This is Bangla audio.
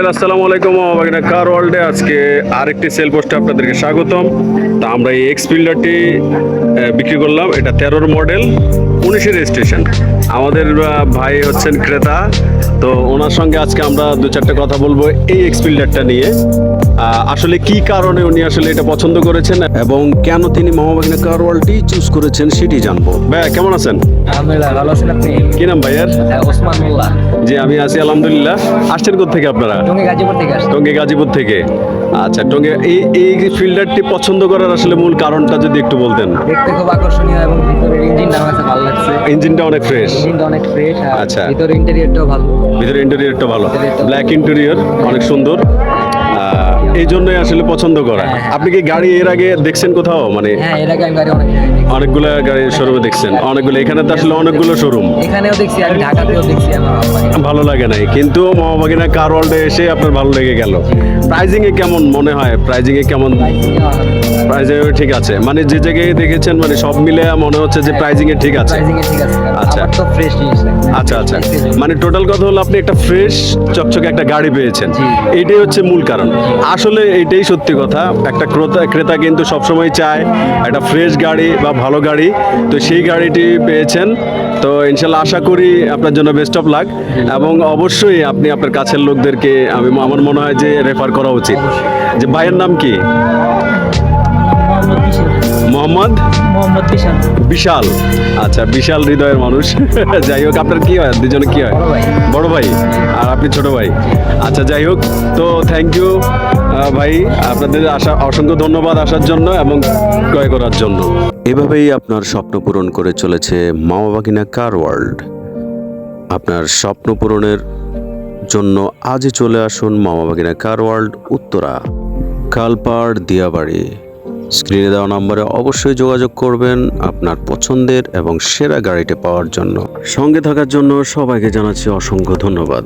ভাইয়ের আসসালামু আলাইকুম। আমাদের কার ওয়ার্ল্ডে আজকে আরেকটি সেল পোস্টে আপনাদেরকে স্বাগতম। তা আমরা এই এক্স ফিল্ডারটি বিক্রি করলাম। এটা 13 মডেল, 19 রেজিস্ট্রেশন। আমাদের ভাই হচ্ছেন ক্রেতা, তো ওনার সঙ্গে আজকে আমরা দু চারটে কথা বলবো এই এক্স ফিল্ডারটা নিয়ে। আসলে কি কারণে উনি আসলে এটা পছন্দ করেছেন এবং কেন তিনি মোহামেডান কার ওয়ার্ল্ডটি চুজ করেছেন সেটি জানবো। ভাইয়া কেমন আছেন? আলহামদুলিল্লাহ, ভালো আছেন আপনি? কি নাম ভাইয়ার? ওসমান মোল্লা। জি আমি আছি আলহামদুলিল্লাহ। আসছেন কোথেকে আপনারা? টঙ্গী গাজীপুর থেকে আসছি। টঙ্গী গাজীপুর থেকে। আচ্ছা, টঙ্গী এই ফিল্ডারটি পছন্দ করার আসলে মূল কারণটা যদি একটু বলতেন। দেখতে খুব আকর্ষণীয় এবং ভিতরের ইঞ্জিনটা আমার কাছে ভালো লাগছে। ইঞ্জিনটা অনেক ফ্রেশ। ইঞ্জিনটা অনেক ফ্রেশ। আচ্ছা। ভিতরের ইন্টেরিয়রটাও ভালো। ভিতরে ইন্টেরিয়রটা ভালো, ব্ল্যাক ইন্টেরিয়র, অনেক সুন্দর। এই জন্যই আসলে পছন্দ করা। আপনি কি গাড়ি এর আগে দেখছেন কোথাও? মানে হ্যাঁ, এর আগে আমি গাড়ি অনেকগুলো গাড়ির শোরুমে দেখছেন? অনেকগুলো, এখানে তো আসলে অনেকগুলো শোরুম। এখানেও দেখছি, আমি ঢাকাতেও দেখছি। আমার ভালো লাগে নাই, কিন্তু মোহামেডান কার ওয়ার্ল্ডে এসে আপনার ভালো লেগে গেল। প্রাইজিং এ কেমন মনে হয়? প্রাইজিং এ কেমন? প্রাইজিং ঠিক আছে, মানে যে জায়গায় দেখেছেন মানে সব মিলে মনে হচ্ছে যে প্রাইজিং এ ঠিক আছে। প্রাইসিং এ ঠিক আছে। আচ্ছা। আমার তো ফ্রেশ জিনিস লাগে। আচ্ছা আচ্ছা, মানে টোটাল কথা হলো আপনি একটা ফ্রেশ চকচকে একটা গাড়ি পেয়েছেন, এইটাই হচ্ছে মূল কারণ। আসলে এইটাই সত্যি কথা। একটা ক্রেতা কিন্তু সবসময় চায় একটা ফ্রেশ গাড়ি বা ভালো গাড়ি, তো সেই গাড়িটি পেয়েছেন। তো ইনশাল্লাহ আশা করি আপনার জন্য বেস্ট অফ লাক, এবং অবশ্যই আপনি আপনার কাছের লোকদেরকে আমার মনে হয় যে রেফার করা উচিত। যে ভাইয়ের নাম কি? মোহাম্মদ বিশাল। আচ্ছা, বিশাল হৃদয়ের মানুষ। যাই হোক, আপনার কি হয়? দুজনে কি হয়? বড় ভাই আর আপনি ছোট ভাই। আচ্ছা, যাই হোক, তো থ্যাংক ইউ ভাই, আপনাদের অসংখ্য ধন্যবাদ আসার জন্য এবং ক্রয় করার জন্য। এভাবেই আপনার স্বপ্ন পূরণ করে চলেছে মোহামেডান কার ওয়ার্ল্ড। আপনার স্বপ্ন পূরণের জন্য আজই চলে আসুন মোহামেডান কার ওয়ার্ল্ড, উত্তরা, খালপাড়, দিয়াবাড়ি। স্ক্রিনে দেওয়া নম্বরে অবশ্যই যোগাযোগ করবেন আপনার পছন্দের এবং সেরা গাড়িটি পাওয়ার জন্য। সঙ্গে থাকার জন্য সবাইকে জানাচ্ছি অসংখ্য ধন্যবাদ।